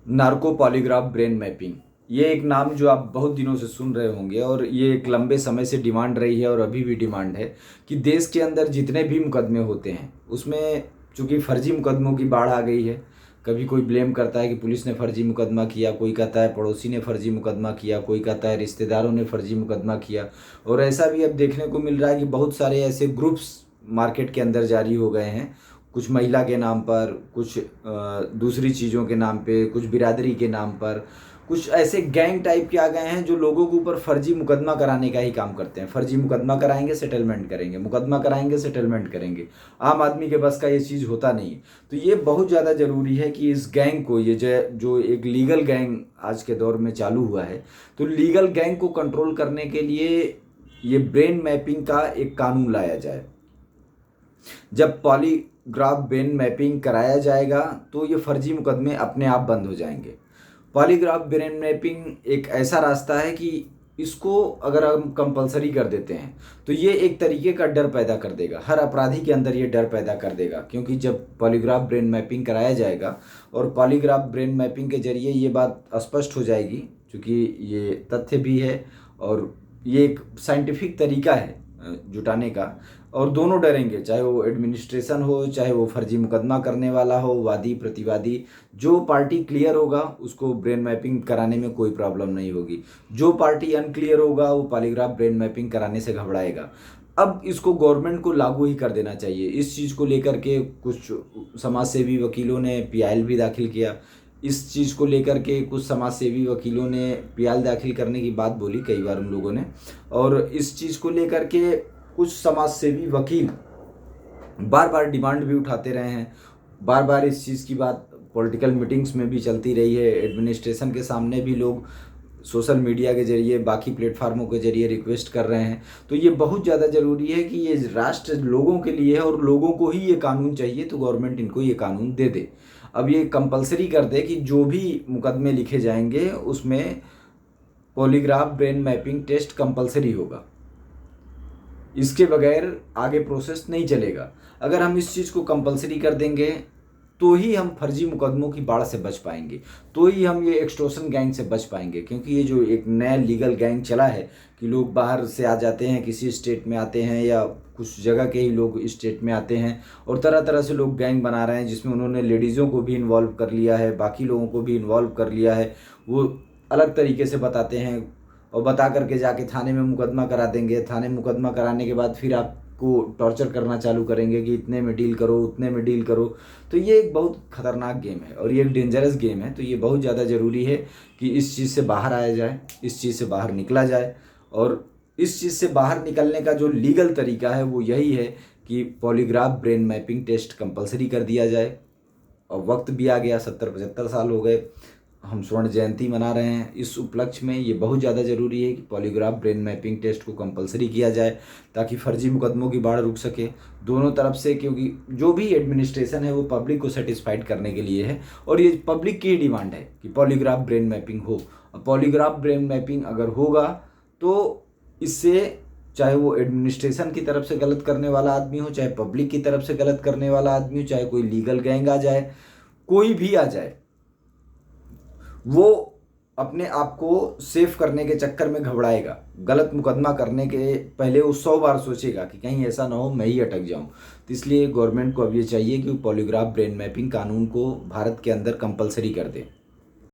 Narco polygraph brain mapping, ये एक नाम जो आप बहुत दिनों से सुन रहे होंगे और ये एक लंबे समय से डिमांड रही है और अभी भी डिमांड है कि देश के अंदर जितने भी मुकदमे होते हैं उसमें चूंकि फर्जी मुकदमों की बाढ़ आ गई है। कभी कोई ब्लेम करता है कि पुलिस ने फर्जी मुकदमा किया, कोई कहता है पड़ोसी ने फर्जी मुकदमा किया, कोई कहता है रिश्तेदारों ने फर्जी मुकदमा किया। और ऐसा भी अब देखने को मिल रहा है कि बहुत सारे ऐसे ग्रुप्स मार्केट के अंदर जारी हो गए हैं, कुछ महिला के नाम पर, कुछ दूसरी चीज़ों के नाम पे, कुछ बिरादरी के नाम पर, कुछ ऐसे गैंग टाइप के आ गए हैं जो लोगों के ऊपर फर्जी मुकदमा कराने का ही काम करते हैं। फर्जी मुकदमा कराएंगे सेटलमेंट करेंगे, मुकदमा कराएंगे सेटलमेंट करेंगे। आम आदमी के बस का ये चीज़ होता नहीं है। तो ये बहुत ज़्यादा ज़रूरी है कि इस गैंग को, ये जो एक लीगल गैंग आज के दौर में चालू हुआ है, तो लीगल गैंग को कंट्रोल करने के लिए ये ब्रेन मैपिंग का एक कानून लाया जाए। जब पॉलीग्राफ ब्रेन मैपिंग कराया जाएगा तो ये फर्जी मुकदमे अपने आप बंद हो जाएंगे। पॉलीग्राफ ब्रेन मैपिंग एक ऐसा रास्ता है कि इसको अगर हम कंपलसरी कर देते हैं तो ये एक तरीके का डर पैदा कर देगा, हर अपराधी के अंदर ये डर पैदा कर देगा। क्योंकि जब पॉलीग्राफ ब्रेन मैपिंग कराया जाएगा और पॉलीग्राफ ब्रेन मैपिंग के जरिए ये बात स्पष्ट हो जाएगी, क्योंकि ये तथ्य भी है और ये एक साइंटिफिक तरीका है जुटाने का। और दोनों डरेंगे, चाहे वो एडमिनिस्ट्रेशन हो, चाहे वो फर्जी मुकदमा करने वाला हो, वादी प्रतिवादी। जो पार्टी क्लियर होगा उसको ब्रेन मैपिंग कराने में कोई प्रॉब्लम नहीं होगी। जो पार्टी अनक्लियर होगा वो पॉलीग्राफ ब्रेन मैपिंग कराने से घबराएगा। अब इसको गवर्नमेंट को लागू ही कर देना चाहिए। इस चीज़ को लेकर के कुछ समाजसेवी वकीलों ने पीआईएल भी दाखिल किया। इस चीज़ को लेकर के कुछ समाजसेवी वकीलों ने पीआईएल दाखिल करने की बात बोली कई बार उन लोगों ने। और इस चीज़ को लेकर के कुछ समाजसेवी वकील बार बार डिमांड भी उठाते रहे हैं। बार बार इस चीज़ की बात पॉलिटिकल मीटिंग्स में भी चलती रही है। एडमिनिस्ट्रेशन के सामने भी लोग सोशल मीडिया के जरिए, बाकी प्लेटफार्मों के जरिए रिक्वेस्ट कर रहे हैं। तो ये बहुत ज़्यादा ज़रूरी है कि ये राष्ट्र लोगों के लिए है और लोगों को ही ये कानून चाहिए, तो गवर्नमेंट इनको ये कानून दे दे। अब ये कंपलसरी कर दे कि जो भी मुकदमे लिखे जाएंगे उसमें polygraph brain mapping test compulsory होगा। इसके बगैर आगे प्रोसेस नहीं चलेगा। अगर हम इस चीज़ को कंपलसरी कर देंगे तो ही हम फर्जी मुकदमों की बाढ़ से बच पाएंगे, तो ही हम ये एक्सटॉर्शन गैंग से बच पाएंगे। क्योंकि ये जो एक नया लीगल गैंग चला है कि लोग बाहर से आ जाते हैं, किसी स्टेट में आते हैं या कुछ जगह के ही लोग स्टेट में आते हैं और तरह तरह से लोग गैंग बना रहे हैं, जिसमें उन्होंने लेडीज़ों को भी इन्वॉल्व कर लिया है, बाकी लोगों को भी इन्वॉल्व कर लिया है। वो अलग तरीके से बताते हैं और बता करके जाके थाने में मुकदमा करा देंगे। थाने में मुकदमा कराने के बाद फिर आपको टॉर्चर करना चालू करेंगे कि इतने में डील करो, उतने में डील करो। तो ये एक बहुत खतरनाक गेम है और ये एक डेंजरस गेम है। तो ये बहुत ज़्यादा ज़रूरी है कि इस चीज़ से बाहर आया जाए, इस चीज़ से बाहर निकला जाए। और इस चीज़ से बाहर निकलने का जो लीगल तरीका है वो यही है कि polygraph brain mapping test compulsory कर दिया जाए। और वक्त भी आ गया, 70-75 साल हो गए, हम स्वर्ण जयंती मना रहे हैं। इस उपलक्ष्य में ये बहुत ज़्यादा ज़रूरी है कि पॉलीग्राफ ब्रेन मैपिंग टेस्ट को कंपलसरी किया जाए, ताकि फर्जी मुकदमों की बाढ़ रुक सके दोनों तरफ से। क्योंकि जो भी एडमिनिस्ट्रेशन है वो पब्लिक को सेटिस्फाइड करने के लिए है और ये पब्लिक की डिमांड है कि पॉलीग्राफ ब्रेन मैपिंग हो। पॉलीग्राफ ब्रेन मैपिंग अगर होगा तो इससे चाहे वो एडमिनिस्ट्रेशन की तरफ से गलत करने वाला आदमी हो, चाहे पब्लिक की तरफ से गलत करने वाला आदमी हो, चाहे कोई लीगल गैंग आ जाए, कोई भी आ जाए, वो अपने आप को सेफ करने के चक्कर में घबराएगा। गलत मुकदमा करने के पहले वो 100 बार सोचेगा कि कहीं ऐसा ना हो मैं ही अटक जाऊं। तो इसलिए गवर्नमेंट को अब ये चाहिए कि पॉलीग्राफ ब्रेन मैपिंग कानून को भारत के अंदर कंपलसरी कर दे।